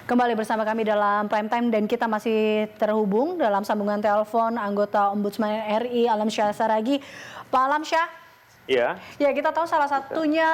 Kembali bersama kami dalam Prime Time dan kita masih terhubung dalam sambungan telepon anggota Ombudsman RI Alamsyah Saragih. Pak Alamsyah, Ya, ya kita tahu salah satunya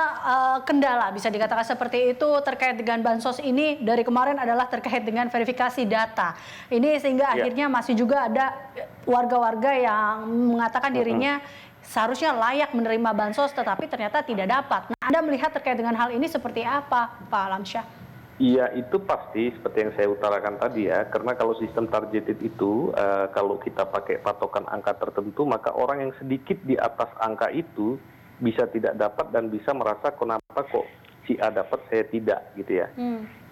kendala bisa dikatakan seperti itu terkait dengan bansos ini dari kemarin adalah terkait dengan verifikasi data. Ini sehingga ya. akhirnya masih juga ada warga-warga yang mengatakan dirinya seharusnya layak menerima bansos tetapi ternyata tidak dapat. Nah, Anda melihat terkait dengan hal ini seperti apa, Pak Alamsyah? Iya, itu pasti seperti yang saya utarakan tadi ya, karena kalau sistem targeted itu, kalau kita pakai patokan angka tertentu, maka orang yang sedikit di atas angka itu bisa tidak dapat dan bisa merasa kenapa kok si A dapat saya tidak gitu ya.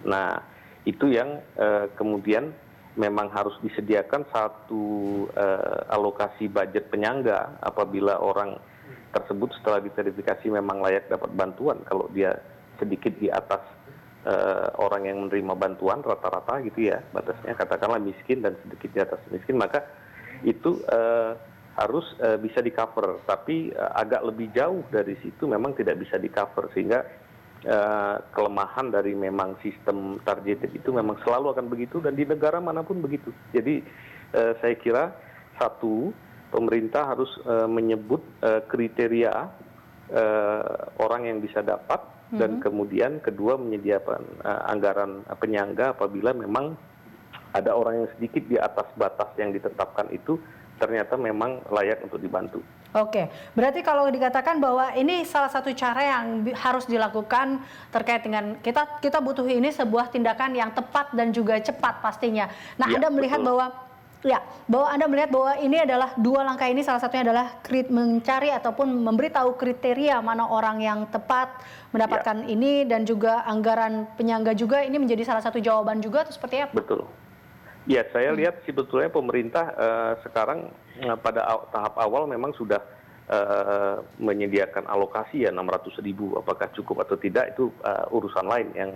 Nah, itu yang kemudian memang harus disediakan satu alokasi budget penyangga apabila orang tersebut setelah diverifikasi memang layak dapat bantuan. Kalau dia sedikit di atas orang yang menerima bantuan rata-rata gitu ya, batasnya katakanlah miskin dan sedikit di atas miskin, maka itu harus bisa di cover, tapi agak lebih jauh dari situ memang tidak bisa di cover, sehingga kelemahan dari memang sistem targeted itu memang selalu akan begitu dan di negara manapun begitu. Jadi saya kira satu, pemerintah harus menyebut kriteria orang yang bisa dapat, dan kemudian kedua menyediakan anggaran penyangga apabila memang ada orang yang sedikit di atas batas yang ditetapkan itu ternyata memang layak untuk dibantu. Oke, berarti kalau dikatakan bahwa ini salah satu cara yang harus dilakukan terkait dengan kita butuh ini sebuah tindakan yang tepat dan juga cepat pastinya. Nah, Ya, Anda melihat betul. bahwa ini adalah dua langkah ini salah satunya adalah mencari ataupun memberitahu kriteria mana orang yang tepat mendapatkan ini dan juga anggaran penyangga juga ini menjadi salah satu jawaban juga atau seperti apa? Betul. Ya, saya lihat sebetulnya pemerintah sekarang pada tahap awal memang sudah menyediakan alokasi ya 600.000. Apakah cukup atau tidak itu urusan lain yang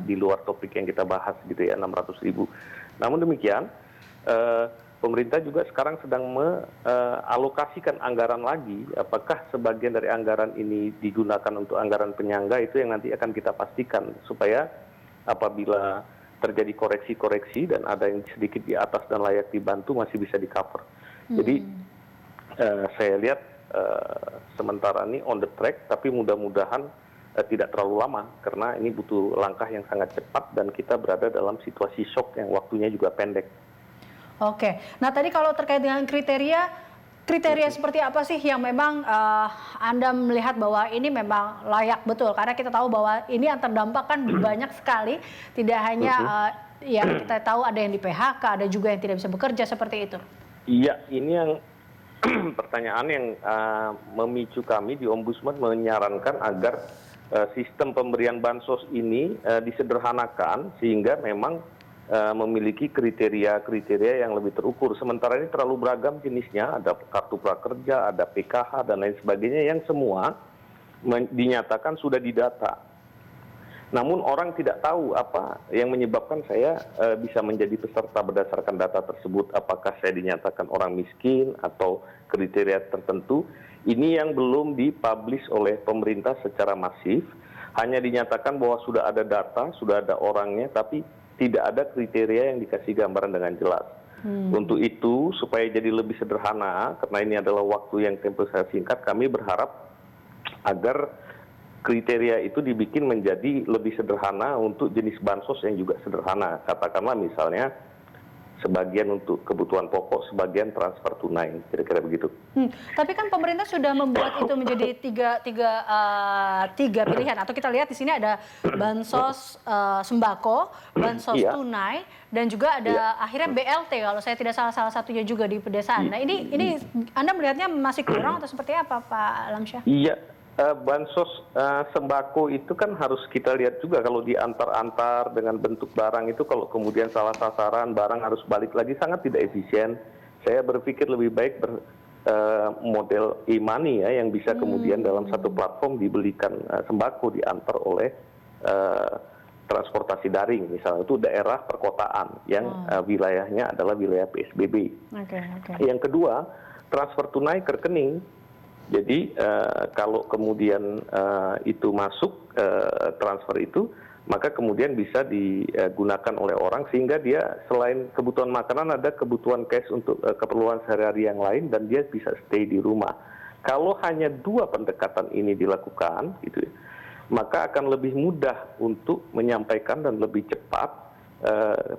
di luar topik yang kita bahas gitu ya, 600.000. Namun demikian, pemerintah juga sekarang sedang mengalokasikan anggaran lagi. Apakah sebagian dari anggaran ini digunakan untuk anggaran penyangga, itu yang nanti akan kita pastikan supaya apabila terjadi koreksi-koreksi dan ada yang sedikit di atas dan layak dibantu masih bisa di cover. Jadi saya lihat sementara ini on the track, tapi mudah-mudahan tidak terlalu lama karena ini butuh langkah yang sangat cepat dan kita berada dalam situasi shock yang waktunya juga pendek. Oke, nah tadi kalau terkait dengan kriteria seperti apa sih yang memang Anda melihat bahwa ini memang layak betul? Karena kita tahu bahwa ini yang terdampak kan banyak sekali, tidak hanya ya kita tahu ada yang di PHK, ada juga yang tidak bisa bekerja seperti itu. Iya, ini yang pertanyaan yang memicu kami di Ombudsman menyarankan agar sistem pemberian bansos ini disederhanakan sehingga memang memiliki kriteria-kriteria yang lebih terukur. Sementara ini terlalu beragam jenisnya, ada kartu prakerja, ada PKH, dan lain sebagainya yang semua dinyatakan sudah didata. Namun orang tidak tahu apa yang menyebabkan saya bisa menjadi peserta berdasarkan data tersebut. Apakah saya dinyatakan orang miskin atau kriteria tertentu. Ini yang belum dipublish oleh pemerintah secara masif. Hanya dinyatakan bahwa sudah ada data, sudah ada orangnya, tapi tidak ada kriteria yang dikasih gambaran dengan jelas. Untuk itu, supaya jadi lebih sederhana, karena ini adalah waktu yang tempo saya singkat, kami berharap agar kriteria itu dibikin menjadi lebih sederhana untuk jenis bansos yang juga sederhana. Katakanlah misalnya sebagian untuk kebutuhan pokok, sebagian transfer tunai, kira-kira begitu. Tapi kan pemerintah sudah membuat itu menjadi tiga pilihan. Atau kita lihat di sini ada bansos sembako, bansos tunai, dan juga ada akhirnya BLT kalau saya tidak salah satunya juga di pedesaan. Nah ini Anda melihatnya masih kurang atau seperti apa, Pak Alamsyah? Iya. Bansos sembako itu kan harus kita lihat juga kalau diantar-antar dengan bentuk barang itu, kalau kemudian salah sasaran barang harus balik lagi sangat tidak efisien. Saya berpikir lebih baik model e-money ya yang bisa kemudian dalam satu platform dibelikan sembako diantar oleh transportasi daring, misalnya itu daerah perkotaan yang wilayahnya adalah wilayah PSBB. Yang kedua, transfer tunai ke rekening. Jadi kalau kemudian itu masuk transfer itu, maka kemudian bisa digunakan oleh orang sehingga dia selain kebutuhan makanan ada kebutuhan cash untuk keperluan sehari-hari yang lain dan dia bisa stay di rumah. Kalau hanya dua pendekatan ini dilakukan, gitu, maka akan lebih mudah untuk menyampaikan dan lebih cepat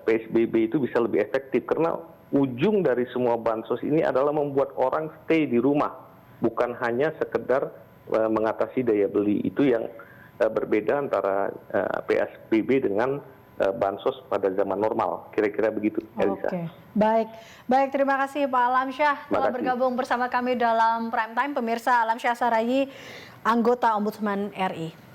PSBB itu bisa lebih efektif karena ujung dari semua bansos ini adalah membuat orang stay di rumah, bukan hanya sekedar mengatasi daya beli. Itu yang berbeda antara PSBB dengan bansos pada zaman normal, kira-kira begitu, Elisa. Oke, baik terima kasih Pak Alamsyah telah bergabung bersama kami dalam Prime Time. Pemirsa, Alamsyah Sarayi, anggota Ombudsman RI.